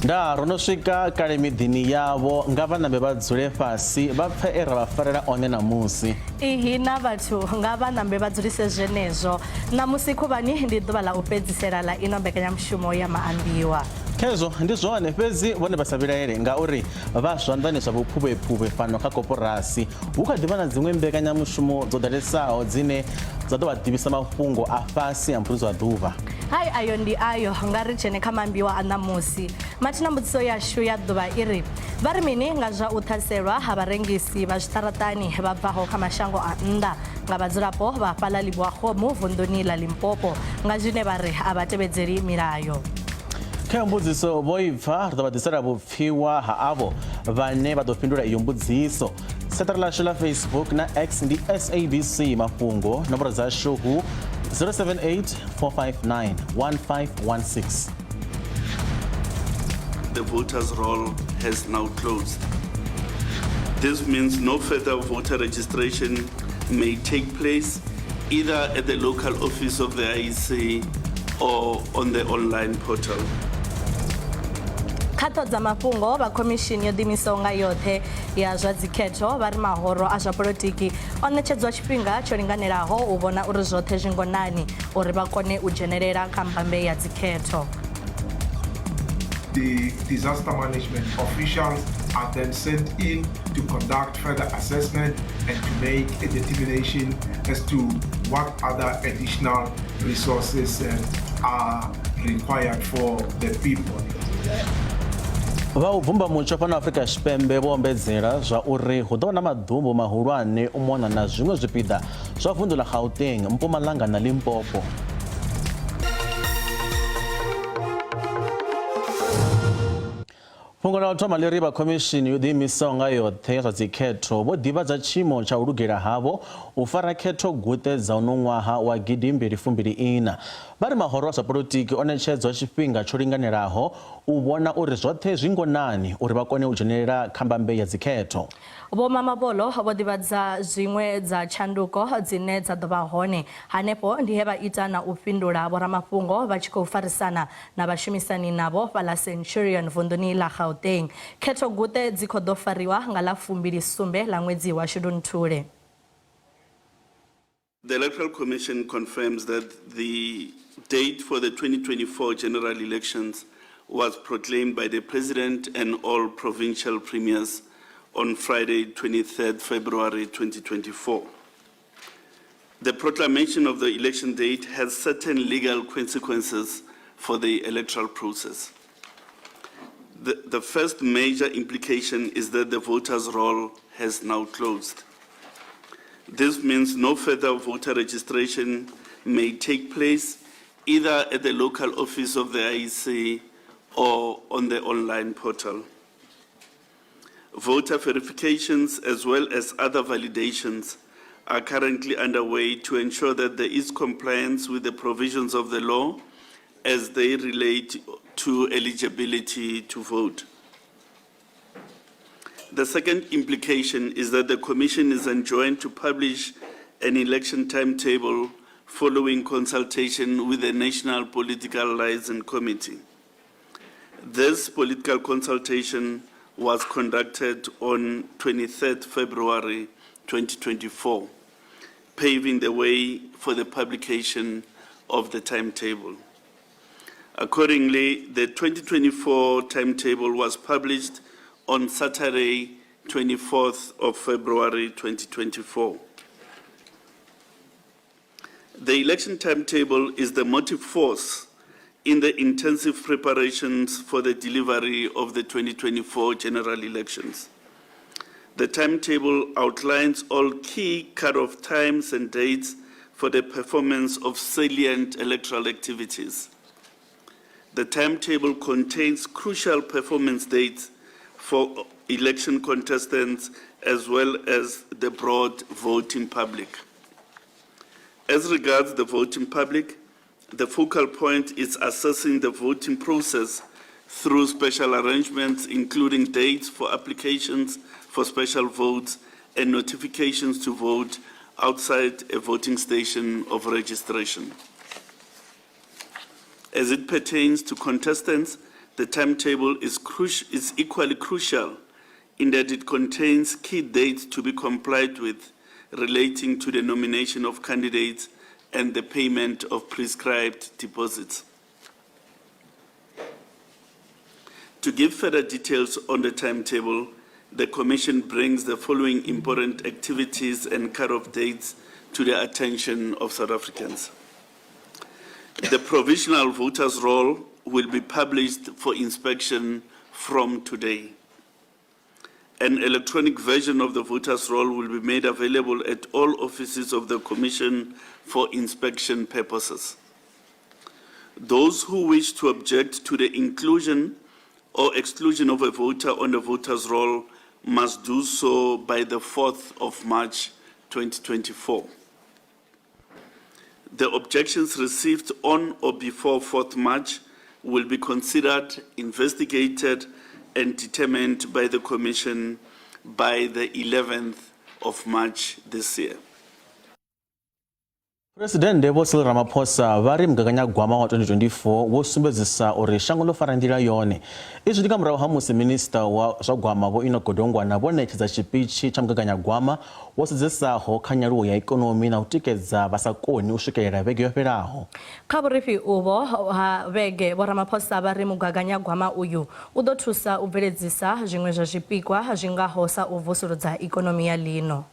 nda rono swika kale midini yavo nga vana be vadzule fasi va pfe era va farela one namusi ihi na vathu nga vana be vadzulise zwenezwo namusi khuvani ndi ḓuvha ḽa u fhedzisela ḽa ino mbekanyamushumo ya Maambiwa. Khezo ndi zwone fhedzi vhone vha sa vhilaele ngauri vhaswa ndani zwa vhuphuvhephuvhe fano kha koporasi hu kha ḓivha na dziṅwe mbekanyamushumo dzo ḓalesaho dzine dza ḓo vha ḓivhisa mafhungo a fhasi a mphuzo a ḓuvha. Hai ayo ndi ayo nga ri tshene kha Maambiwa a ṋamusi mathina mbudziso yashu ya ḓuvha iri vha ri mini nga zwa u ṱhaselwa ha vharengisi vha zwiṱaraṱani vha bvaho kha mashango a nnḓa nga vhadzulapo vha fhaḽa Ḽiboagomo vunḓuni ḽa Limpopo nga zwine vha ri a vha tevhedzeli milayo. Kha mbudziso vho ibva ri ḓo vha ḓisela vhupfiwa ha avho vhane vha ḓo fhindula iyo mbudziso. Seṱari ḽashu ḽa Facebook na X ndi SABC Mafhungo, nomboro dzashu hu 078 459 1516. The voters' roll has now closed. This means no further voter registration may take place either at the local office of the IEC or on the online portal. Khato dza mafhungo vha khomishini yo ḓimisaho nga yoṱhe ya zwa dzikhetho vha ri mahoro a zwa polotiki o ṋetshedzwa tshifhinga tsho linganelaho u vhona uri zwoṱhe zwi ngonani uri vha kone u dzhenelela kha mbambe ya dzikhetho. The disaster management officials are then sent in to conduct further assessment and to make a determination as to what other additional resources are required for the people. Vha u bvumba mutsho fhano Afrika Tshipembe vho ombedzela zwa uri hu ḓo vha na maḓumbu mahulwane u mona na zwiṅwe zwipiḓa zwa vunḓu ḽa Gauteng, Mpumalanga na Limpopo. Fhungo ḽa u thoma ḽi ri vha khomishini yo ḓiimisaho nga yoṱhe ya zwa dzikhetho vho ḓivhadza tshiimo tsha u lugela havho u fara khetho guṱe dza uno ṅwaha wa 2024. Vha ri mahoro a zwa polotiki o ṋetshedzwa tshifhinga tsho linganelaho u vhona uri zwoṱhe zwi ngonani uri vha kone u dzhenelela kha mbambe ya dzikhetho. Vho Mamabolo vho ḓivhadza zwiṅwe dza tshanduko dzine dza ḓo vha hone hanefho ndi he vha ita na u fhindula vhoramafhungo vha tshi khou farisana na vhashumisani navho fhaḽa Centurion vunḓuni ḽa Gauteng. Khetho guṱe dzi khou ḓo fariwa nga ḽa 27 ḽa ṅwedzi wa Shundunthule. The Electoral Commission confirms that the date for the 2024 general elections was proclaimed by the President and all provincial premiers on Friday, 23rd February 2024. The proclamation of the election date has certain legal consequences for the electoral process. The first major implication is that the voters' roll has now closed. This means no further voter registration may take place either at the local office of the IEC or on the online portal. Voter verifications as well as other validations are currently underway to ensure that there is compliance with the provisions of the law as they relate to eligibility to vote. The second implication is that the Commission is enjoined to publish an election timetable following consultation with the National Political Liaison Committee. This political consultation was conducted on 23rd February 2024, paving the way for the publication of the timetable. Accordingly, the 2024 timetable was published on Saturday, 24th of February 2024. The election timetable is the motive force in the intensive preparations for the delivery of the 2024 general elections. The timetable outlines all key cut-off times and dates for the performance of salient electoral activities. The timetable contains crucial performance dates for election contestants as well as the broad voting public. As regards the voting public, the focal point is assessing the voting process through special arrangements, including dates for applications for special votes and notifications to vote outside a voting station of registration. As it pertains to contestants, The timetable is equally crucial in that it contains key dates to be complied with relating to the nomination of candidates and the payment of prescribed deposits. To give further details on the timetable, the Commission brings the following important activities and cut-off dates to the attention of South Africans. The provisional voters' roll will be published for inspection from today. An electronic version of the voters' roll will be made available at all offices of the Commission for inspection purposes. Those who wish to object to the inclusion or exclusion of a voter on the voters' roll must do so by the 4th of March 2024. The objections received on or before 4th March will be considered, investigated, and determined by the Commission by the 11th of March this year. President Cyril Ramaphosa vari mugaganyagwama wa 2024 wo sumbedzisa uri shango ḽo fara nḓila yone. Izwi ndi nga murahu ha musi minista wa zwa gwama Vho Enoch Godongwana vho ṋetshedza tshipitshi tsha mugaganyagwama wo sedzesaho kha nyaluwo ya ikonomi na u tikedza vha sa koni u swikelela vhege yo fhelaho. Kha vhurifhi uvho ha vhege Vho Ramaphosa vari mugaganyagwama uyu u ḓo thusa u bveledzisa zwiṅwe zwa zwipikwa zwi ngaho sa u vusuludza ikonomi ya ḽino.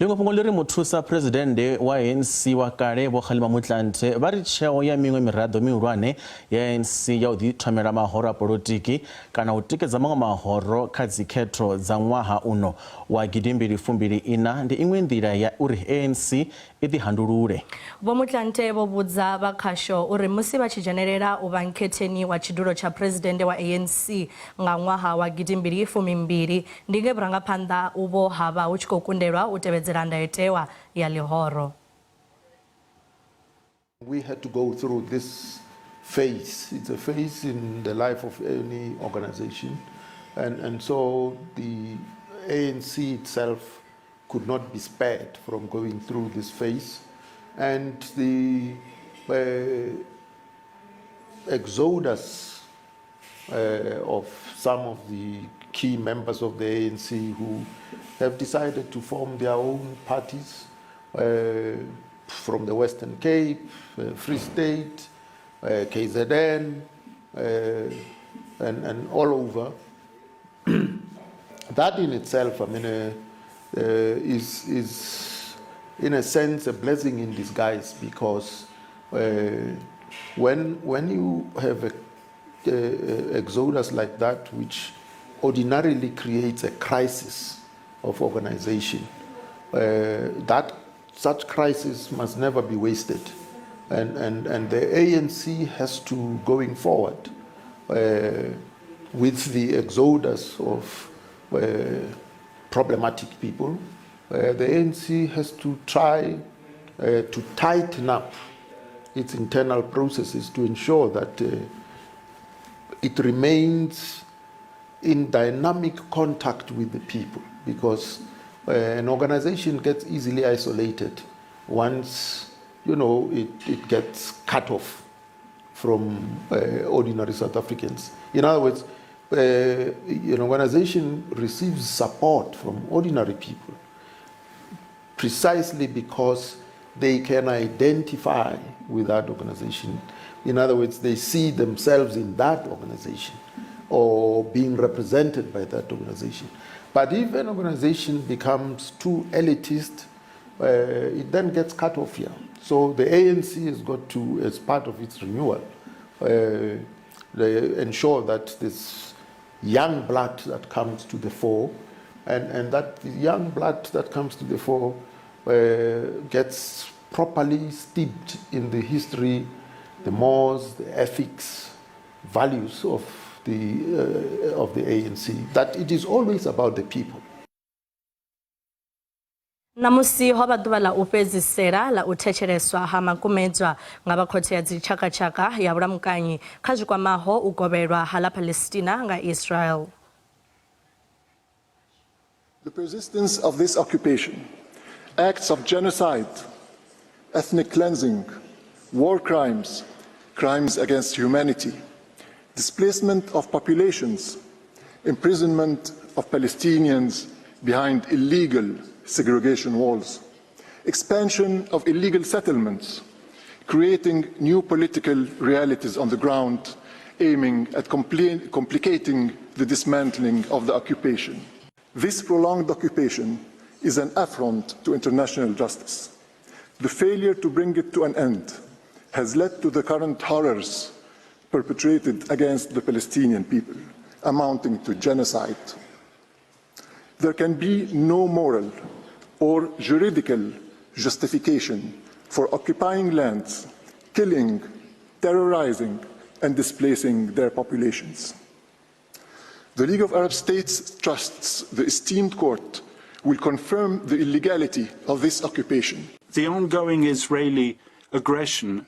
Ḽiṅwe fhungo ḽi ri muthusa president wa ANC wa kale Vho Kgalema Motlanthe vha ri tsheo ya miṅwe miraḓo mihulwane ya ANC ya u ḓithomela mahoro a polotiki kana u tikedza maṅwe mahoro kha dzikhetho dza ṅwaha uno wa 2024 ndi iṅwe nḓila ya uri ANC i ḓihandulule. Vho Motlanthe vho vhudza vha khasho uri musi vha tshi dzhenelela u vha nkhetheni wa tshidulo tsha president wa ANC nga ṅwaha wa 2012 ndi nge vhurangaphanḓa uvho havha hu tshi khou kundelwa u tevhedzela ndayotewa ya ḽihoro. We had to go through this phase. It's a phase in the life of any organization. And so the ANC itself could not be spared from going through this phase. And the exodus of some of the key members of the ANC who have decided to form their own parties from the Western Cape, Free State, KZN, and all over. That in itself, I mean, is in a sense a blessing in disguise, because when you have a exodus like that, which ordinarily creates a crisis of organization, such crisis must never be wasted, and the ANC has to, going forward, with the exodus of problematic people, the ANC has to try to tighten up its internal processes to ensure that it remains in dynamic contact with the people, because an organization gets easily isolated once, you know, it gets cut off from ordinary South Africans. In other words, an organization receives support from ordinary people precisely because they can identify with that organization. In other words, they see themselves in that organization or being represented by that organization. But if an organization becomes too elitist, it then gets cut off here. So the ANC has got to, as part of its renewal, ensure that this young blood that comes to the fore, and that the young blood that comes to the fore gets properly steeped in the history, the mores, the ethics, values of the ANC, that it is always about the people. Namusi hoba ḓuvha ḽa u fhedzisela ḽa u thetsheleswa ha makumedzwa nga vha khothe ya dzitshakatshaka ya vhulamukanyi kha zwikwamaho u kovhelwa ha ḽa Palestina nga Israel. The persistence of this occupation, acts of genocide, ethnic cleansing, war crimes, crimes against humanity, displacement of populations, imprisonment of Palestinians behind illegal segregation walls, expansion of illegal settlements, creating new political realities on the ground, aiming at complicating the dismantling of the occupation. This prolonged occupation is an affront to international justice. The failure to bring it to an end has led to the current horrors perpetrated against the Palestinian people, amounting to genocide. There can be no moral or juridical justification for occupying lands, killing, terrorizing, and displacing their populations. The League of Arab States trusts the esteemed court will confirm the illegality of this occupation. The ongoing Israeli aggression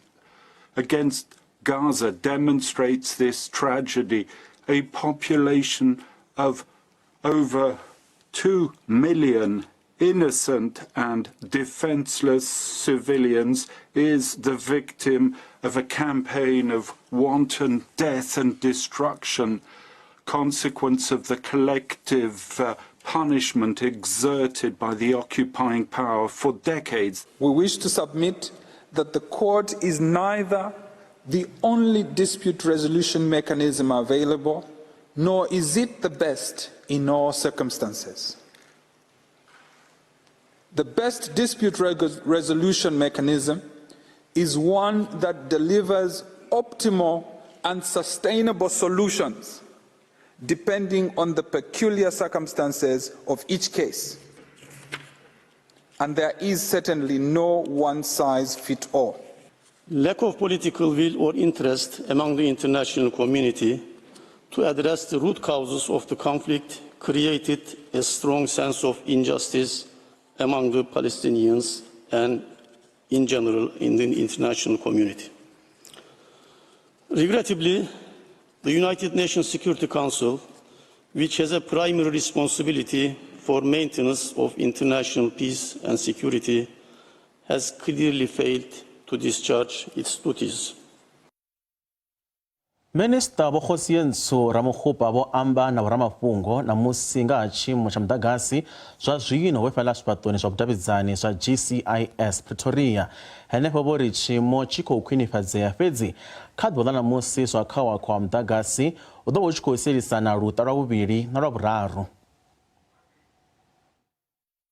against Gaza demonstrates this tragedy. A population of over 2 million innocent and defenseless civilians is the victim of a campaign of wanton death and destruction, consequence of the collective punishment exerted by the occupying power for decades. We wish to submit that the court is neither the only dispute resolution mechanism available, nor is it the best in all circumstances. The best dispute resolution mechanism is one that delivers optimal and sustainable solutions depending on the peculiar circumstances of each case. And there is certainly no one-size-fits-all. Lack of political will or interest among the international community to address the root causes of the conflict created a strong sense of injustice among the Palestinians and in general in the international community. Regrettably, the United Nations Security Council, which has a primary responsibility for maintenance of international peace and security, has clearly failed to discharge its duties. Minista wa Khosiyenso Ramokgopa vo amba na Mafhungo na musinga ha chimo cha mudagasi zwa zwino we fela swipatoni zwa vhudavhidzani zwa GCIS Pretoria henefho vo ri chimo tshi khou khwinifhadzea fhedzi kha ḓuvha ḽa ṋamusi zwa khawa kwa mudagasi u ḓo vha u tshi khou sielisana luṱa lwa vhuvhili na lwa vhuraru.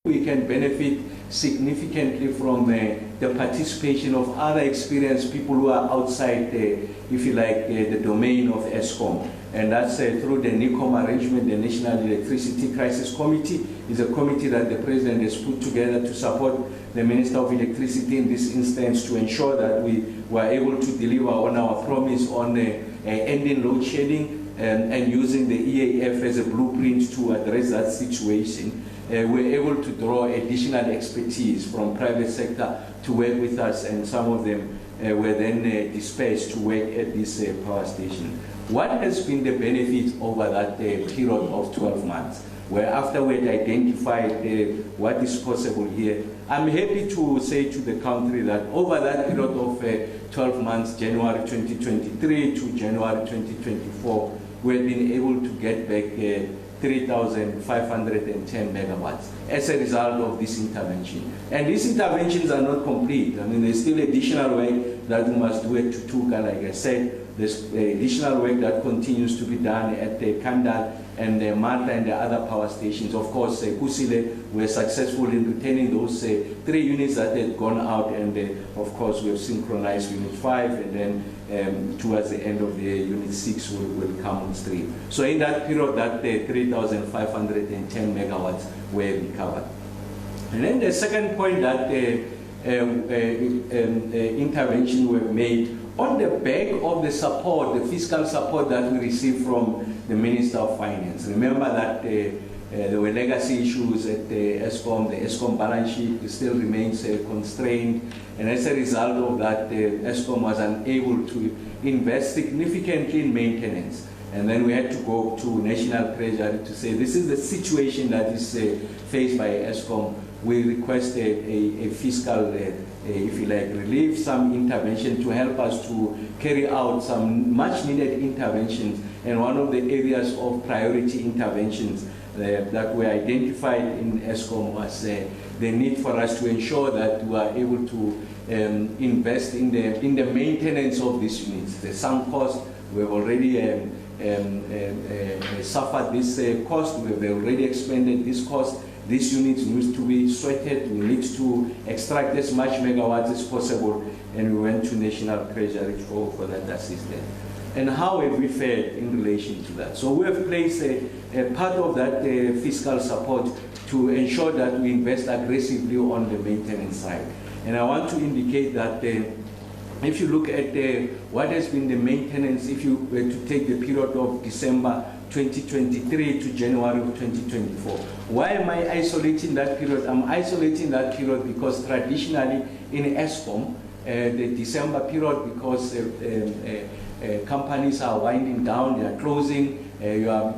We can benefit significantly from the participation of other experienced people who are outside, if you like, the domain of ESCOM. And that's through the NICOM arrangement. The National Electricity Crisis Committee is a committee that the President has put together to support the Minister of Electricity in this instance to ensure that we were able to deliver on our promise on ending load shedding and using the EAF as a blueprint to address that situation. We're able to draw additional expertise from private sector to work with us, and some of them were then dispersed to work at this power station. What has been the benefit over that period of 12 months? Where after we had identified what is possible here, I'm happy to say to the country that over that period of 12 months, January 2023 to January 2024, we've been able to get back 3,510 megawatts as a result of this intervention. And these interventions are not complete. I mean, there's still additional work that we must do at Tutuka, like I said. There's additional work that continues to be done at Kandal and Mata and the other power stations. Of course, Kusile were successful in retaining those 3 units that had gone out, and of course we have synchronized Unit 5, and then towards the end of the year, Unit 6 will come on stream. So in that period, that 3,510 megawatts were recovered. And then the second point that intervention were made on the back of the support, the fiscal support that we received from the Minister of Finance. Remember that there were legacy issues at ESCOM. The ESCOM balance sheet still remains constrained, and as a result of that, ESCOM was unable to invest significantly in maintenance. And then we had to go to National Treasury to say this is the situation that is faced by ESCOM. we request a fiscal, if you like, relief, some intervention to help us to carry out some much needed interventions. And one of the areas of priority interventions that were identified in ESCOM was the need for us to ensure that we are able to invest in the maintenance of these units. The sunk cost, we've already suffered this cost, we've already expended this cost. These units need to be sweated, we need to extract as much megawatts as possible, and we went to National Treasury for that assistance. And how have we fared in relation to that? So we have placed a part of that fiscal support to ensure that we invest aggressively on the maintenance side. And I want to indicate that if you look at what has been the maintenance, if you were to take the period of December 2023 to January of 2024. Why am I isolating that period? I'm isolating that period because traditionally in ESCOM, the December period, because companies are winding down, they are closing, your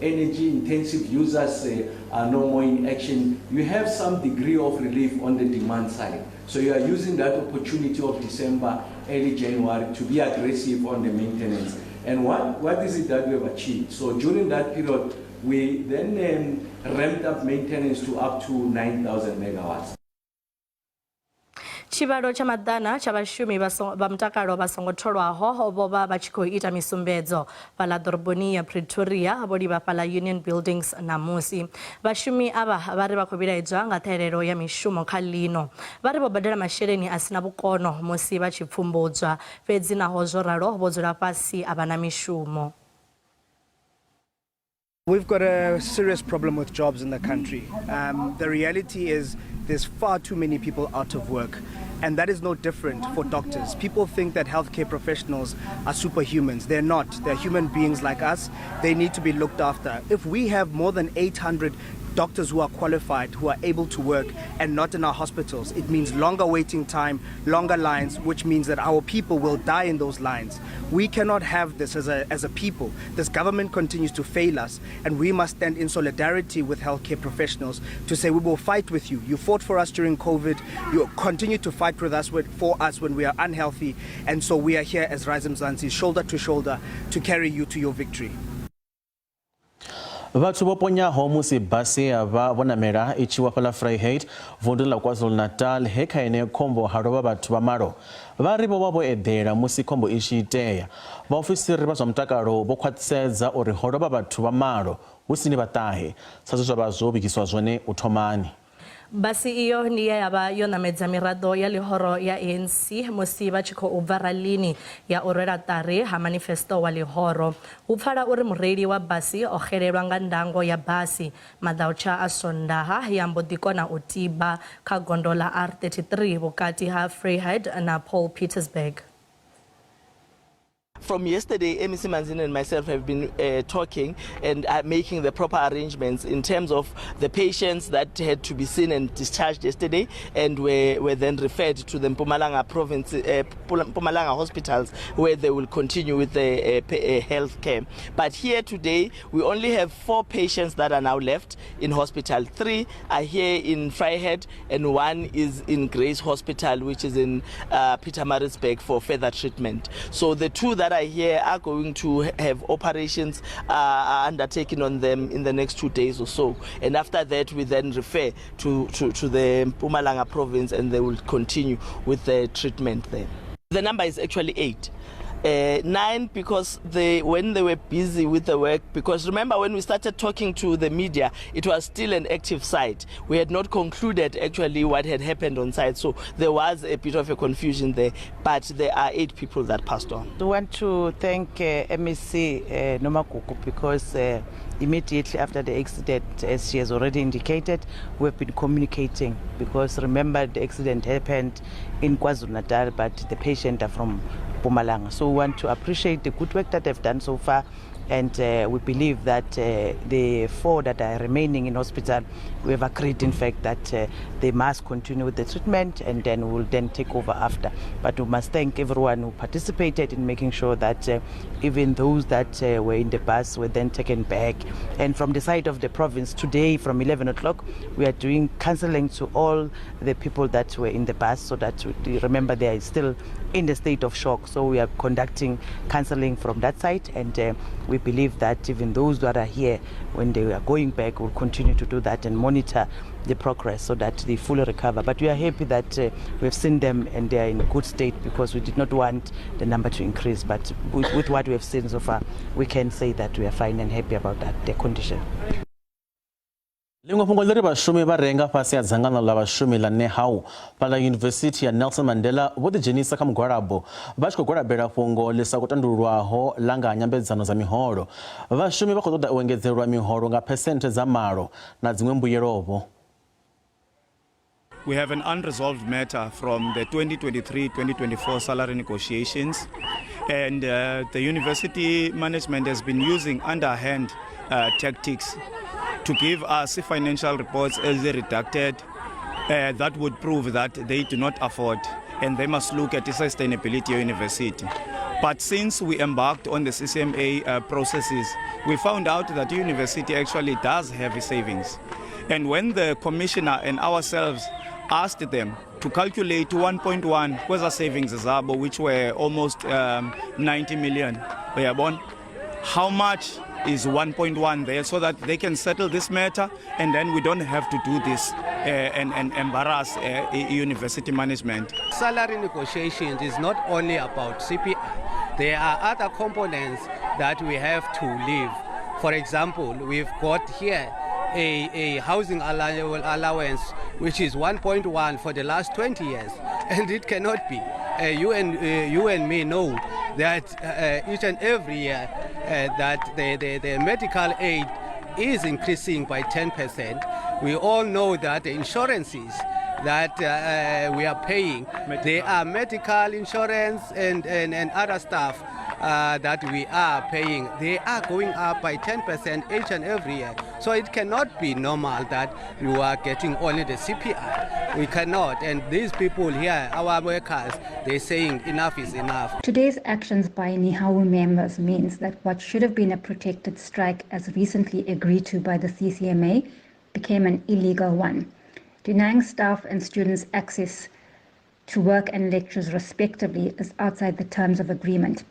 energy intensive users are no more in action, you have some degree of relief on the demand side. So you are using that opportunity of December, early January to be aggressive on the maintenance. And what is it that we have achieved? So during that period, we then ramped up maintenance to up to 9,000 megawatts. Chivalo cha madana cha vashumi va mutakalo vha songo tholwaho vho vha tshi khou ita misumbedzo fhaḽa ḓoroboni ya Pretoria vho livha fhaḽa Union Buildings ṋamusi. Vhashumi ava vha ri vha khou vhilaedzwa nga ṱhahelelo ya mishumo kha ḽino. Vha ri vho badela masheleni a sina vhukono musi vha tshi pfumbudzwa, fhedzi naho zwo ralo vho dzula fhasi a vha na mishumo. We've got a serious problem with jobs in the country. The reality is there's far too many people out of work, and that is no different for doctors. People think that healthcare professionals are superhumans. They're not. They're human beings like us. They need to be looked after. If we have more than 800 doctors who are qualified, who are able to work and not in our hospitals, it means longer waiting time, longer lines, which means that our people will die in those lines. We cannot have this as a people. This government continues to fail us, and we must stand in solidarity with healthcare professionals to say we will fight with you. You fought for us during COVID. You continue to fight with us for us when we are unhealthy, and so we are here as Rise Mzansi, shoulder to shoulder, to carry you to your victory. Vhathu vho ponyaho musi basi ya vha vhonamela I tshi wa fhaḽa Vryheid vunḓu ḽa KwaZulu-Natal he kha ine khombo ha lovha vhathu vha malo. Vha ri vho vha vho eḓela musi khombo I tshi itea. Vhaofisiri vha zwa mutakalo vho khwaṱhisedza uri ho lovha vhathu vha malo hu si ni vhaṱahe sa zwe zwa vha zwo vhigiswa zwone u thomani. Basi iyo ndi ye ya vha yo ṋamedza miraḓo ya ḽihoro ya ANC musi vha tshi khou bva ralini ya u rwela ṱari ha manifesto wa ḽihoro. Hu pfala uri mureili wa basi o xelelwa nga ndango ya basi maḓautsha a Sondaha ya mbo ḓi kona u tiba kha gondo ḽa R33 vhukati ha Vryheid na Paul Pietersburg. From yesterday, MEC Manzini and myself have been talking and making the proper arrangements in terms of the patients that had to be seen and discharged yesterday and were then referred to the Mpumalanga province, Mpumalanga hospitals, where they will continue with the health care. But here today, we only have 4 patients that are now left in hospital. 3 are here in Vryheid and 1 is in Grace Hospital, which is in Pietermaritzburg for further treatment. So the 2 that are here are going to have operations undertaken on them in the next 2 days or so, and after that we then refer to the Mpumalanga province and they will continue with the treatment there. The number is actually 8. 9 because when they were busy with the work, because remember when we started talking to the media, it was still an active site. We had not concluded actually what had happened on site, so there was a bit of a confusion there, but there are 8 people that passed on. I want to thank MEC Nomakuku because immediately after the accident, as she has already indicated, we have been communicating, because remember the accident happened in KwaZulu-Natal, but the patient are from Mpumalanga. So we want to appreciate the good work that they've done so far And we believe that the 4 that are remaining in hospital, we have agreed, in fact, that they must continue with the treatment, and then we'll then take over after. But we must thank everyone who participated in making sure that even those that were in the bus were then taken back. And from the side of the province, today from 11 o'clock, we are doing counseling to all the people that were in the bus, so that, remember, they are still in the state of shock. So we are conducting counseling from that side, and we believe that even those that are here, when they are going back, will continue to do that and monitor the progress so that they fully recover. But we are happy that we've seen them and they are in a good state, because we did not want the number to increase. But with what we have seen so far, we can say that we are fine and happy about that, their condition. Lingwa fungo leri vashumi va renga fasi ya dzangano la vashumi la Nehau pala University ya Nelson Mandela vo tidzhenisa kha mugwalabo va tshi khou gwalabela fungo ḽi sa khou tandululwaho la nga nyambedzano dza miholo. Vhashumi vha khou ṱoḓa u engedzelwa miholo nga phesenthe dza malo na dziṅwe mbuyelovho. We have an unresolved matter from the 2023-2024 salary negotiations, and the university management has been using underhand tactics to give us financial reports as they redacted that would prove that they do not afford and they must look at the sustainability of university. But since we embarked on the CCMA processes, we found out that the university actually does have savings. And when the commissioner and ourselves asked them to calculate 1.1 kweza savings zabo, which were almost 90 million, how much is 1.1 there, so that they can settle this matter, and then we don't have to do this and embarrass university management. Salary negotiations is not only about CPI. There are other components that we have to leave. For example, we've got here a housing allowance which is 1.1 for the last 20 years, and it cannot be. You and me know that each and every year that the medical aid is increasing by 10%. We all know that the insurances that we are paying, they are medical insurance and other stuff that we are paying, they are going up by 10% each and every year. So it cannot be normal that you are getting only the CPI. We cannot. And these people here, our workers, they're saying enough is enough. Today's actions by Nehau members means that what should have been a protected strike, as recently agreed to by the CCMA, became an illegal one, denying staff and students access to work and lectures respectively is outside the terms of agreement.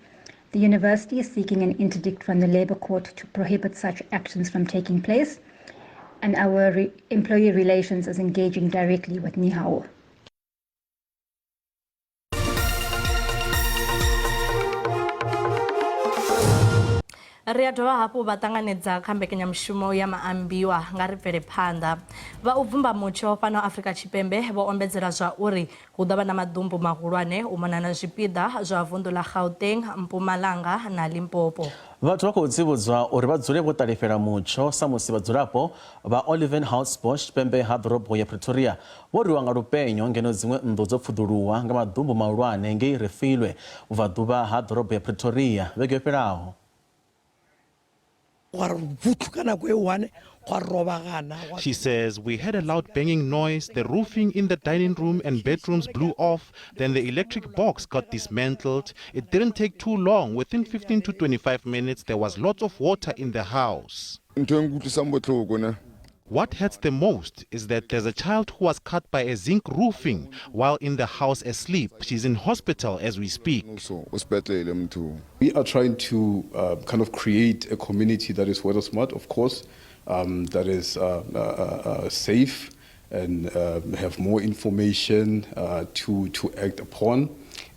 The university is seeking an interdict from the Labour Court to prohibit such actions from taking place, and our employee relations is engaging directly with Nehau. Ri a dovha hafhu vha ṱanganedza kha mbekanyamushumo ya Maambiwa nga ri bvele phanḓa. Vha u bvumba mutsho fhano Afrika Tshipembe vho ombedzela zwa uri hu ḓo vha na maḓumbu mahulwane u mona na zwipiḓa zwa vunḓu ḽa Gauteng, Mpumalanga na Limpopo. Vhathu vha khou tsivhudzwa uri vha dzule vho ṱalifhela mutsho sa musi vhadzulapo vha Olivenhoutsport Tshipembe ha ḓorobo ya Pretoria vho rwiwa nga lupenyo ngeno dziṅwe nnḓu dzo pfuḓuluwa nga maḓumbu mahulwane ngei Refilwe vhubvaḓuvha ha ḓorobo ya Pretoria vhege yo fhelaho. She says, we had a loud banging noise, the roofing in the dining room and bedrooms blew off, then the electric box got dismantled. It didn't take too long. Within 15 to 25 minutes, there was lots of water in the house. What hurts the most is that there's a child who was cut by a zinc roofing while in the house asleep. She's in hospital as we speak. We are trying to kind of create a community that is weather smart, of course, that is safe and have more information to act upon,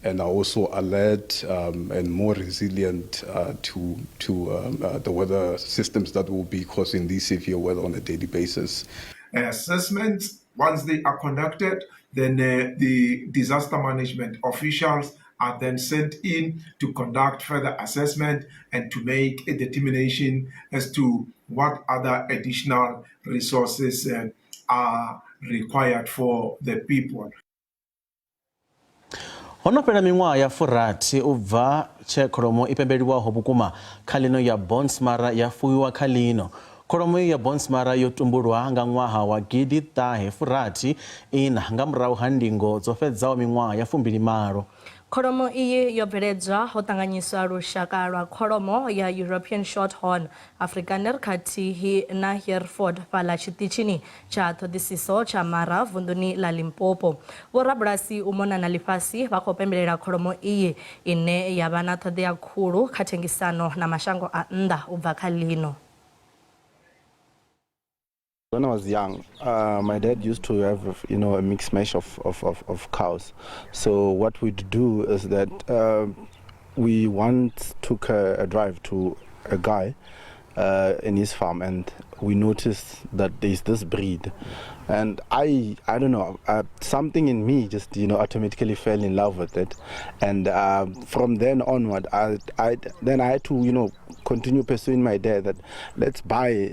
and are also alert and more resilient to the weather systems that will be causing these severe weather on a daily basis. Assessments, once they are conducted, then the disaster management officials are then sent in to conduct further assessment and to make a determination as to what other additional resources are required for the people. Hono pela miṅwaha ya furathi u bva tshe kholomo i pembeliwaho vhukuma kha ḽino ya Bonsmara ya fuwiwa kha ḽino. Kholomo ya Bonsmara yo tumbulwa nga ṅwaha wa gidi ṱahe furathi ina nga murahu ha ndingo dzo fhedzaho miṅwaha ya 28. Kholomo iyi yo bveledzwa ho ṱanganyiswa lushaka lwa kholomo ya European Shorthorn Afrikaner khathihi na Hereford fhaḽa tshiṱitshini tsha ṱhoḓisiso tsha Mara vunḓuni ḽa Limpopo. Vhorabulasi u mona na ḽifhasi vha khou pembelela kholomo iyi ine ya vha na ṱhoḓea khulu kha thengisano na mashango a nnḓa u bva kha ḽino. When I was young, my dad used to have, a mixed mash of cows. So what we'd do is that we once took a drive to a guy in his farm, and we noticed that there's this breed. And I don't know, something in me just, automatically fell in love with it. And from then onward, I had to, continue pursuing my dad that let's buy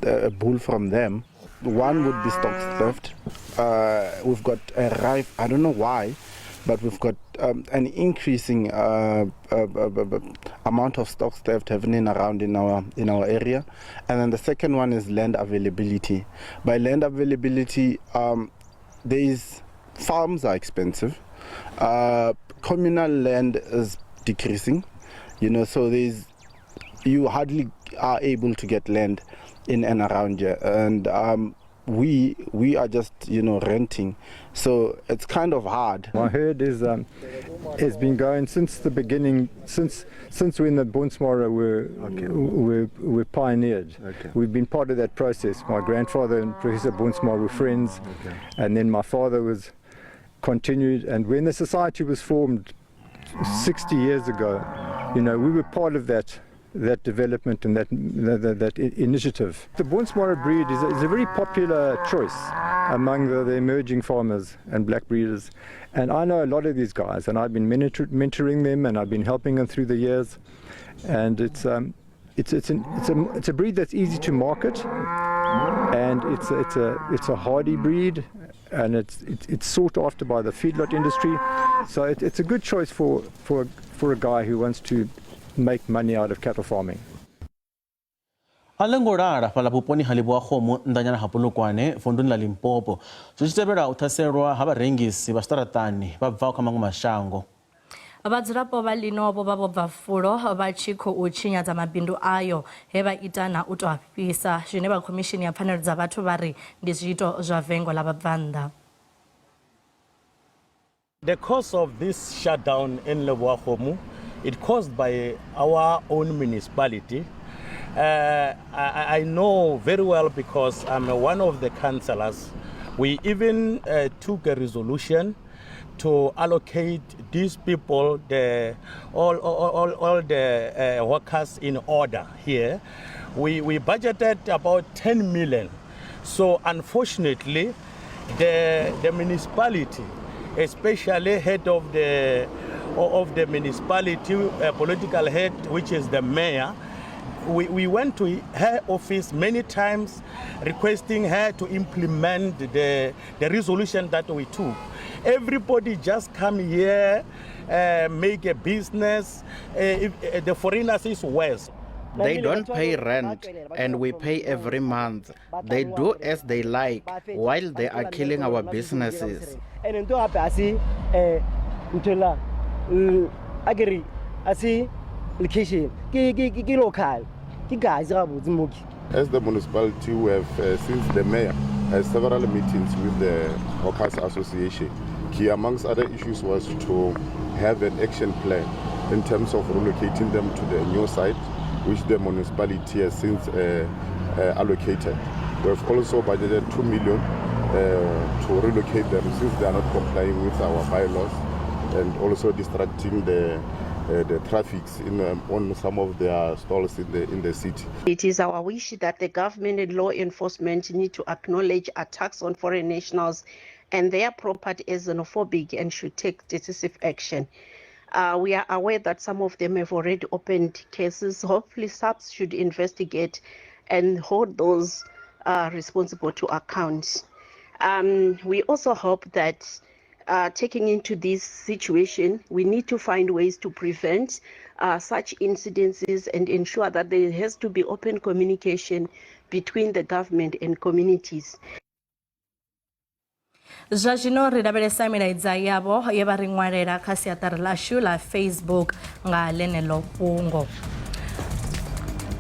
a bull from them. One would be stock theft. We've got a rife, I don't know why, but we've got an increasing amount of stock theft happening around in our area. And then the second one is land availability. By land availability, farms are expensive. Communal land is decreasing. So you hardly are able to get land in and around here, and we are just renting, so it's kind of hard. My herd has been going since the beginning, since when the Bonsmara were pioneered. Okay. We've been part of that process. My grandfather and Professor Bonsmara were friends, and then my father was continued, and when the society was formed 60 years ago, we were part of that development and that initiative. The Bonsmara breed is a very popular choice among the emerging farmers and black breeders. And I know a lot of these guys, and I've been mentoring them, and I've been helping them through the years. And it's a breed that's easy to market, and it's a hardy breed, and it's sought after by the feedlot industry. So it's a good choice for a guy who wants to make money out of cattle farming. Alengolala fhala vhuponi ha Livhuwa Khomo ndanyana ha Polokwane vunḓuni ḽa Limpopo zwi tshi tevhela u thaselwa ha vharengisi vha zwiṱaraṱani vha bvaho kha maṅwe mashango. Vhadzulapo vha ḽino vho vha vho bva fulo vha tshi khou tshinyadza mabindu ayo he vha ita na u tou a fhisa zwine vha khomishini ya pfanelo dza vhathu vha ri ndi zwiito zwa vengo ḽa vhabvannḓa. The cause of this shutdown in Livhuwa Khomo, it caused by our own municipality. I know very well because I'm one of the councillors. We even took a resolution to allocate these people, all the workers in order here. We budgeted about 10 million. So unfortunately, the municipality, especially head of the municipality, political head, which is the mayor, we went to her office many times requesting her to implement the resolution that we took. Everybody just come here, make a business. If the foreigners is worse. They don't pay rent, and we pay every month. They do as they like while they are killing our businesses. As the municipality, we have, since the mayor has several meetings with the Workers Association. Key amongst other issues was to have an action plan in terms of relocating them to the new site, which the municipality has since allocated. We have also budgeted 2 million to relocate them since they are not complying with our bylaws, and also distracting the traffics on some of their stalls in the city. It is our wish that the government and law enforcement need to acknowledge attacks on foreign nationals and their property as xenophobic and should take decisive action. We are aware that some of them have already opened cases. Hopefully SABC should investigate and hold those responsible to account. We also hope that taking into this situation, we need to find ways to prevent such incidences and ensure that there has to be open communication between the government and communities. Zwa zwino ri lavhelesa milaedza yavho ye vha ri ṅwalela kha siaṱari ḽashu ḽa Facebook nga ḽeneḽo fhungo.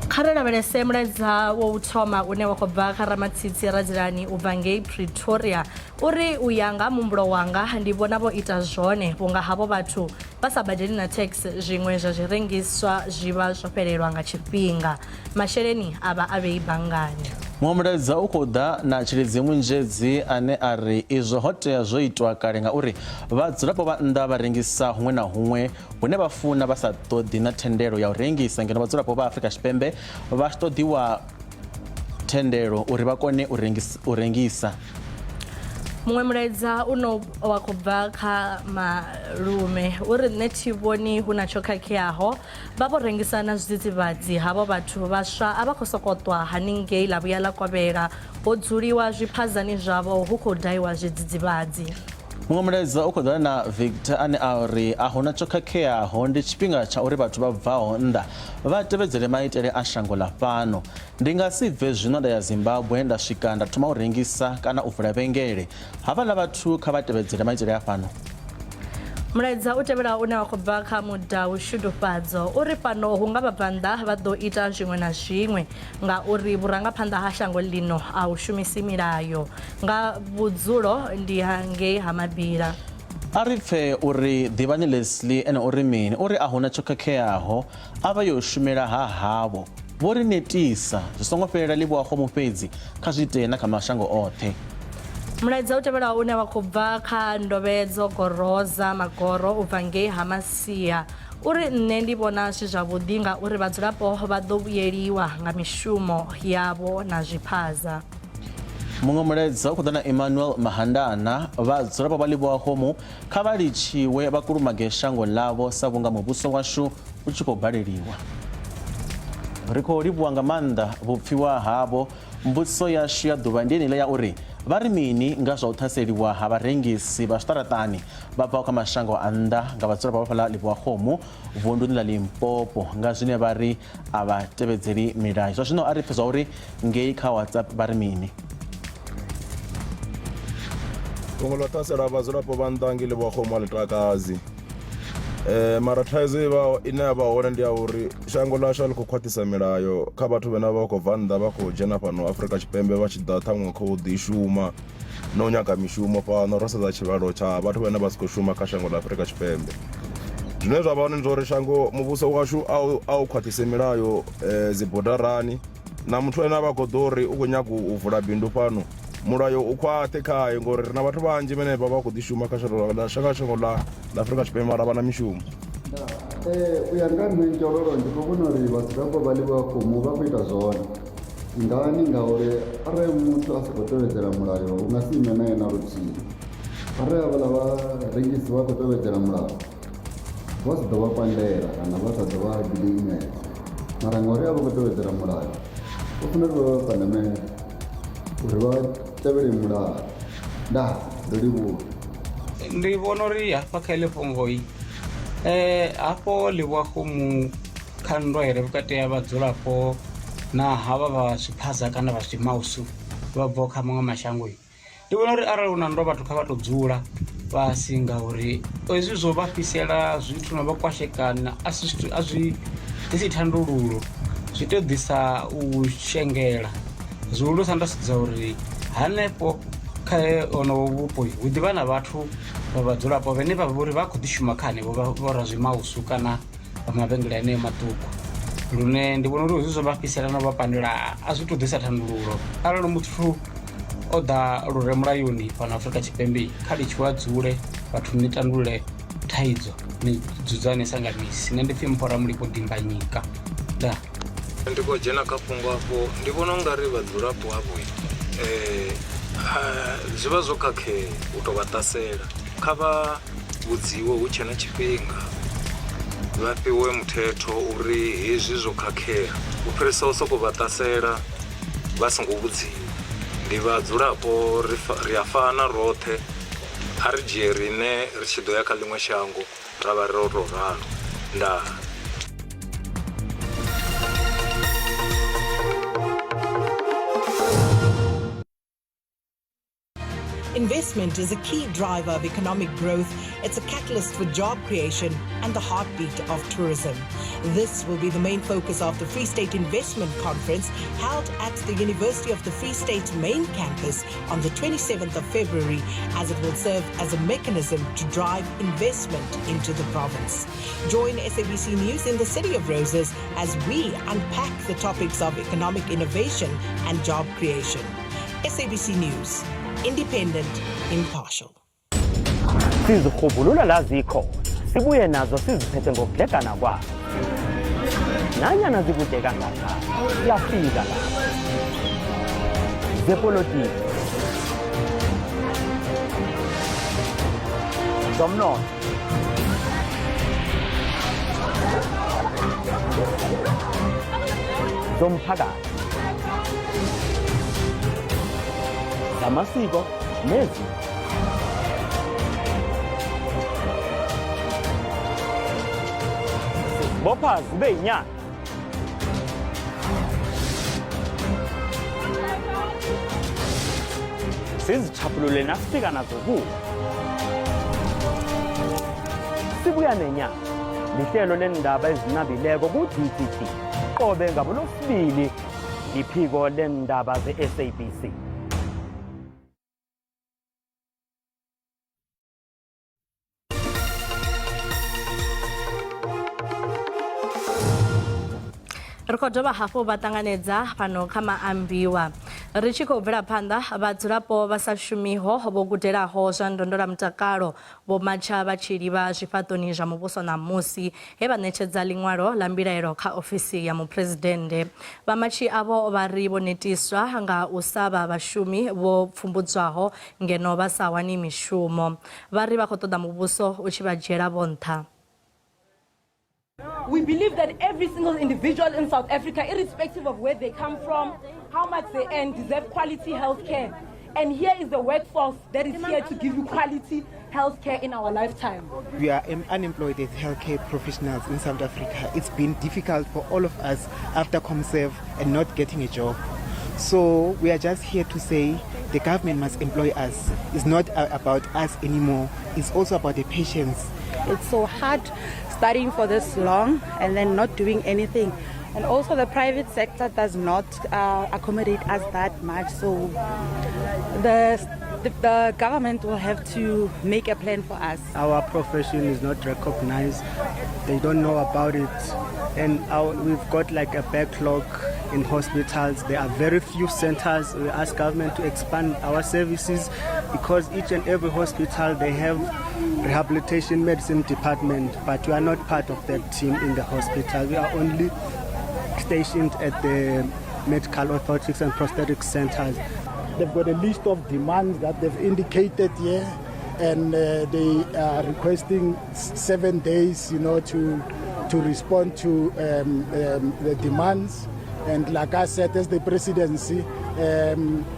Kha ri lavhelese mulaedza wo u thoma une wa khou bva kha Ramatsitsi Radzilani u bva ngei Pretoria uri u ya nga muhumbulo wanga ndi vhona vho ita zwone vhunga havho vhathu vha sa badeli na tax zwiṅwe zwa zwirengiswa zwi vha zwo fhelelwa nga tshifhinga masheleni a vha a vhei banngani. Muombeledza u khou ḓa na tshilidzi munzhedzi ane a ri izwo ho tea zwo itwa kale ngauri vhadzulapo vha nnḓa vha rengisa huṅwe na huṅwe hune vha funa vha sa ṱoḓi na thendelo ya u rengisa ngeno vhadzulapo vha Afrika Tshipembe vha tshi ṱoḓiwa thendelo uri vha kone u rengisa. Muṅwe mulaedza uno wa khou bva kha malume uri nṋe thi vhoni hu na tsho khakheaho vha vho rengisa na zwidzidzivhadzi havho vhathu vhaswa a vha khou sokou ṱwa haningei ḽa vhuya ḽa kovhela ho dzuliwa zwiphazani zwavho hu khou dayiwa zwidzidzivhadzi. Muṅwe mulaedza u khou ḓa na Victor ane a ri a huna tsho khakheaho ndi tshifhinga tsha uri vhathu vha bvaho nnḓa vha tevhedzele maitele a shango ḽa fhano. Ndi nga si bve zwino nda ya Zimbabwe nda swika nda thoma u rengisa kana u vula vhengele havhaḽa vhathu kha vha tevhedzele maitele a fhano. Mulaedza u tevhelaho une wa khou bva kha Mudau Shudufhadzo uri fhano hu nga vhabvannḓa vha ḓo ita zwiṅwe na zwiṅwe ngauri vhurangaphanḓa ha shango ḽino a u shumisi milayo nga vhudzulo ndi hangei ha Mabila. A ri pfe uri Ḓivhani Leslie ene uri mini uri a huna tsho khakheaho a vha yo shumela ha havho vho ri netisa zwi songo fhelela Livhuwa mu fhedzi kha zwiitee na kha mashango oṱhe. Mulaedza u tevhelaho une wa khou bva kha Ndovhedzo Goroza Magoro u bva ngei ha Masia uri nṋe ndi vhona zwi zwavhuḓi ngauri vhadzulapo vha ḓo vhuyeliwa nga mishumo yavho na zwiphaza. Muṅwe mulaedza u khou ḓa na Emmanuel Mahandana vhadzulapo vha Livhuwa kha vha litshiwe vha kulumage shango ḽavho sa vhunga muvhuso washu u tshi khou baleliwa. Ri khou livhuwa nga maanḓa vhupfiwa havho mbudziso yashu ya ḓuvha ndi yeneiḽa ya uri vha ri mini nga zwa u ṱhaseliwa ha vharengisi vha zwiṱaraṱani vha bvaho kha mashango a nnḓa nga vhadzulapo vha fhaḽa Livhuwa vunḓuni ḽa Limpopo nga zwine vha ri a vha tevhedzeli milayo. Zwa zwino a ri pfe zwa uri ngei kha WhatsApp vha ri mini. Fhungo ḽa ṱhasela vhadzulapo vha nnḓa ngei Livhuwa a ḽi takadzi. Mara thaidzo ine ya vha hone ndi ya uri shango ḽashu a ḽi khou khwaṱhisa milayo kha vhathu vhane vha khou bva nnḓa vha khou dzhena fhano Afrika Tshipembe vha tshi ḓa ṱhaṅwe khou ḓi shuma na u nyaga mishumo fhano ro sedza tshivhalo tsha vhathu vhane vha si khou shuma kha shango ḽa Afrika Tshipembe. Zwine zwa vha hone ndi uri muvhuso washu a u khwaṱhise milayo dzi bodarani na muthu ane a vha khou ḓo uri u khou nyaga u vula bindu fhano mulayo u khwaṱhe khaye ngori ri na vhathu vhanzhi vhane vha khou ḓi shuma kha shango ḽa Afrika Tshipembe mara vha na mishumo. U ya nga nṋe ntshololo ndi khou vhona uri vhadzulapo vha Livhuwa vha khou ita zwone ngani ngauri arali muthu a sa khou tevhedzela mulayo u nga si ime naye na luthihi. Arali havhaḽa vharengisi vha khou tevhedzela mulayo vha si ḓo vha pandela kana vha sa ḓo vha bilimela mara ngauri a vha khou tevhedzela mulayo u fanela u vha pandamela uri vha tevhele mulayo. Ndaa ndo livhuwa. Ndi vhona uri hafha kha iḽi fhungoi hafho Livhuwa kha nndwa vhukati ha vhadzulapo na havha vha zwiphaza kana vha zwimausu vha bvaho kha maṅwe mashango ndi vhona uri arali hu na nndwa vhathu kha vha tou dzula fhasi ngauri hezwi zwo vha fhisela zwithu na vha kwashekana a zwi ḓisi thandululo zwi tea u ḓisa u shengela zwihulusa nda sedza uri hanefho kha ono vhupo hu ḓivha na vhathu vha vhadzulapo vhane vha vhori vha khou ḓi shuma kha hanevho vha razwimausu kana vha mavhengele aneyo maṱuku lune ndi vhona uri hezwi zwo vha fhisela na vha pandela a zwi tou ḓisa thandululo. Arali muthu o ḓa lure mulayoni fhano Afrika Tshipembe kha litshiwa dzule vhathu ni tandulule thaidzo ni dzudzanisa nga misi. Nṋe ndi pfhi Mpho Ramulipo Dimbanyika. Da ndi khou dzhena kha fhungo afho ndi vhona u nga ri vhadzulapo hafho zwi vha zwo khakhea u tou vha ṱasela kha vha vhudziwe hu tshe na tshifhinga vha fhiwe muthetho uri hezwi zwo khakhea u fhirisa u sokou vha ṱasela vha songo vhudziwa. Ndi vhadzulapo ri a fana roṱhe a ri dzhie rine ri tshi ḓo ya kha ḽiṅwe shango ra vha ro tou ralo. Ndaa. Investment is a key driver of economic growth. It's a catalyst for job creation and the heartbeat of tourism. This will be the main focus of the Free State Investment Conference held at the University of the Free State main campus on the 27th of February, as it will serve as a mechanism to drive investment into the province. Join SABC News in the City of Roses as we unpack the topics of economic innovation and job creation. SABC News. Independent, impartial. Sizikhumbulula lazikho sibuye nazo siziphethe ngokudlegana kwazo. Nanyana zikude kangaka siyafika lapho. Zepolitiki, zomnotho, zomphakathi, zamasiko nezimo. Bopha zibe inyanga. Sizichapulule nasifika nazo kuwo. Sibuya nenyanga. Lihlelo lendaba ezinabileko ku-DTT. Qobe ngabulosibili iphiko lendaba ze-SABC. Rikodoba hafo batanganedza pano kha Maambiwa. Ri tshi khou bvela phanḓa vhadzulapo vha sa shumiho vho gudelaho zwa ndondola mutakalo vho matsha vha tshi livha zwifhaṱoni zwa muvhuso ṋamusi he vha ṋetshedza ḽiṅwalo ḽa mbilaelo kha ofisi ya muphuresidennde. Vhamatshi avho vha ri vho netiswa nga u sa vha vhashumi vho pfumbudzwaho ngeno vha sa wani mishumo. Vha ri vha khou ṱoḓa muvhuso u tshi vha dzhiela vho nṱha. We believe that every single individual in South Africa, irrespective of where they come from, how much they earn, deserve quality healthcare. And here is the workforce that is here to give you quality healthcare in our lifetime. We are unemployed as healthcare professionals in South Africa. It's been difficult for all of us after ComServe and not getting a job. So we are just here to say the government must employ us. It's not about us anymore. It's also about the patients. It's so hard studying for this long and then not doing anything. And also the private sector does not accommodate us that much. So the government will have to make a plan for us. Our profession is not recognized. They don't know about it. And we've got like a backlog in hospitals. There are very few centers. We ask government to expand our services because each and every hospital, they have rehabilitation medicine department, but we are not part of that team in the hospital. We are only stationed at the medical orthotics and prosthetic centers. They've got a list of demands that they've indicated here, and they are requesting 7 days, to respond to the demands. And like I said, as the presidency,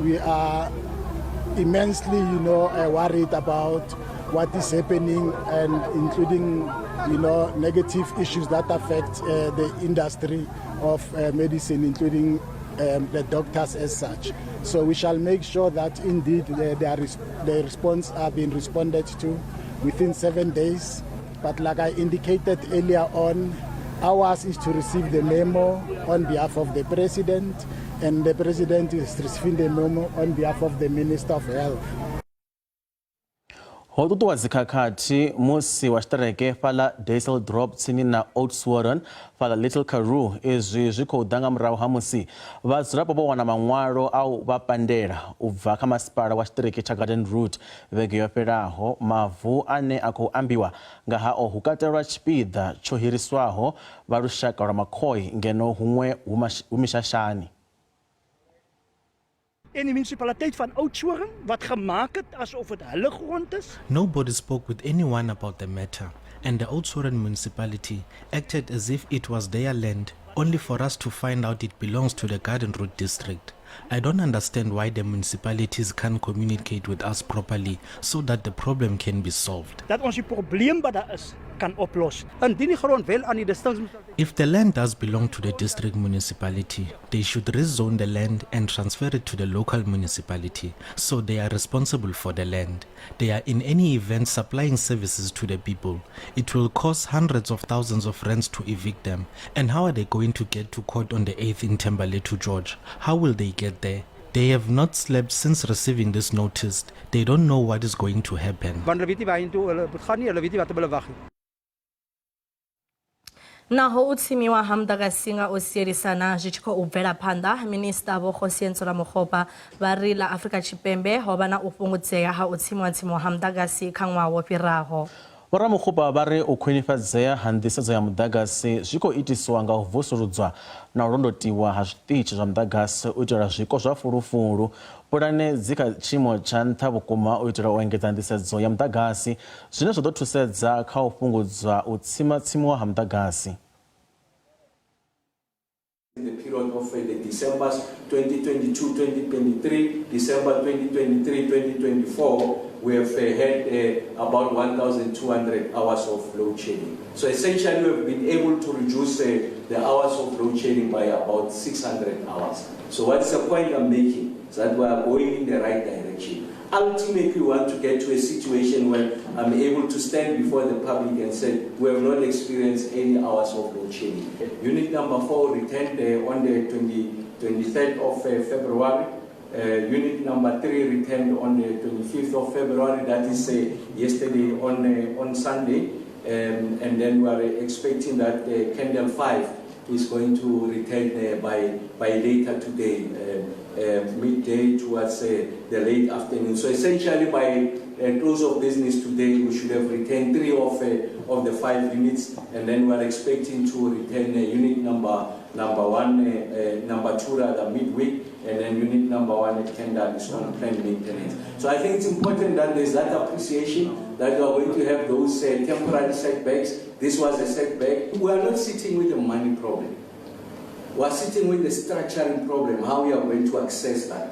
we are immensely, worried about what is happening, and including, negative issues that affect the industry of medicine, including the doctors as such. So we shall make sure that indeed the response are being responded to within 7 days. But like I indicated earlier on, ours is to receive the memo on behalf of the president, and the president is receiving the memo on behalf of the Minister of Health. Ho tutuwa zikhakhathi musi wa xitereke fala Diesel Drop tsini na Oudtshoorn fala Little Karoo izwi zwi khou ḓa nga murahu ha musi vhadzulapo vho wana maṅwalo a u vha pandela u bva kha masipala wa xitereke tsha Garden Route vhege yo fhelaho. Mavu ane a khou ambiwa nga hao hu katelwa tshipiḓa tsho hiriswaho vha lushaka lwa Makhoi ngeno huṅwe hu Mishashani. In die munisipaliteit van Oudtshoorn wat gemaak het asof dit hulle grond is. Nobody spoke with anyone about the matter, and the Oudtshoorn municipality acted as if it was their land only for us to find out it belongs to the Garden Road district. I don't understand why the municipalities can't communicate with us properly so that the problem can be solved. Dat ons die probleem wat daar is kan oplos. Indien die grond wel aan die district. If the land does belong to the district municipality, they should rezone the land and transfer it to the local municipality, so they are responsible for the land. They are in any event supplying services to the people. It will cost hundreds of thousands of rands to evict them. And how are they going to get to court on the 8th in Thembalethu, George? How will they get there? They have not slept since receiving this notice. They don't know what is going to happen. Naho utsimiwa hamdagasi nga o sierisana zwi tshi khou bvela phanḓa, Minista Vho Khosiyentsula Mokgopa vha ri ḽa Afrika Tshipembe ho vha na u fhungudzea ha u tsimiwa ha muḓagasi kha ṅwaha wo fhiraho. Vho Ramokgopa vha ri u khwinifhadzea ha nḓisedzo ya muḓagasi zwi khou itiswa nga u vusuludzwa na u londotiwa ha zwiṱitshi zwa muḓagasi u itela zwiko zwa fulufulu, pulane dzi kha tshiimo tsha nṱha vhukuma u itela u engedza nḓisedzo ya muḓagasi zwine zwa ḓo thusedza kha u fhungudza u tsimiwa ha muḓagasi. In the period of the December 2022-2023, December 2023-2024, we have had about 1,200 hours of load shedding. So essentially, we have been able to reduce the hours of load shedding by about 600 hours. So what's the point I'm making? Is that we are going in the right direction. Ultimately, we want to get to a situation where I'm able to stand before the public and say, we have not experienced any hours of load shedding. Unit number 4 returned on the 23rd of February. Unit number 3 returned on the 25th of February, that is yesterday on Sunday. And then we are expecting that Candle 5 is going to return by later today. Midday towards the late afternoon. So essentially by close of business today, we should have retained 3 of the 5 units, and then we are expecting to retain unit number 1, number 2 rather midweek, and then unit number 1 at Kendall is on planned maintenance. So I think it's important that there's that appreciation that we are going to have those temporary setbacks. This was a setback. We are not sitting with a money problem. We are sitting with the structuring problem, how we are going to access that.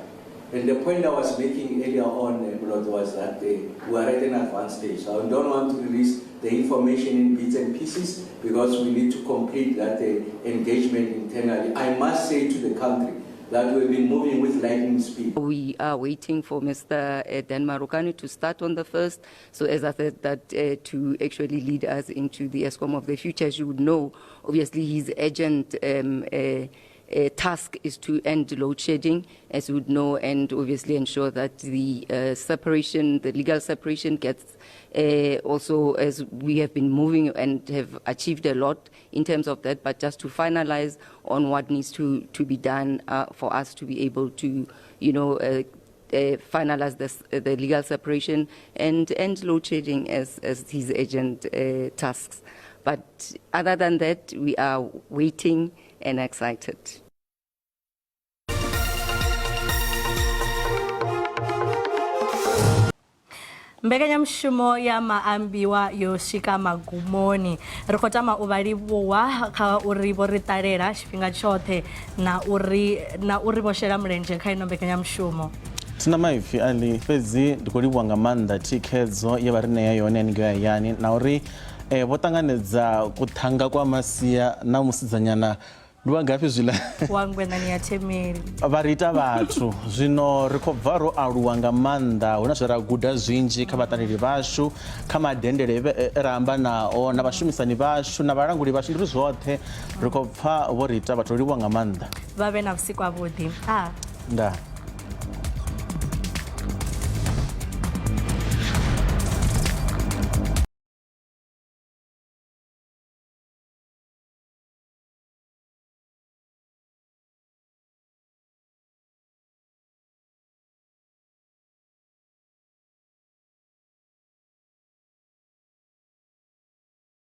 And the point I was making earlier on, was that we are at an advanced stage. So I don't want to release the information in bits and pieces because we need to complete that engagement internally. I must say to the country that we've been moving with lightning speed. We are waiting for Mr. Dan Marukani to start on the 1st. So as I said, that to actually lead us into the ESCOM of the future, as you would know, obviously his urgent task is to end load shedding, as you would know, and obviously ensure that the separation, the legal separation gets also, as we have been moving and have achieved a lot in terms of that, but just to finalize on what needs to be done for us to be able to, finalize the legal separation and end load shedding as his urgent tasks. But other than that, we are waiting and excited. Mbekanyamushumo ya Maambiwa yo swika magumoni. Ri khou tama u vha livhuwa kha uri vho ri ṱalela tshifhinga tshoṱhe na uri vho shela mulenzhe kha ino mbekanyamushumo. Sina maipfi ali fhedzi ndi khou livhuwa nga maanḓa thikhedzo ye vha ri ṋea yone haningei hayani na uri vho ṱanganedza kuṱhanga kwa masia na musidzanyana ndi wangafhi zwiḽa wangwenani ya themeli vha ri ita vhathu zwino ri khou bva ro aluwa nga maanḓa hu na zwe ra guda zwinzhi kha vhaṱaleli vhashu kha madendele ra amba nao na vhashumisani vhashu na vhalanguli vhashu ndi zwoṱhe ri khou pfa vho ri ita vhathu ro livhuwa nga maanḓa vha vhe na vhusiku havhuḓi ndaa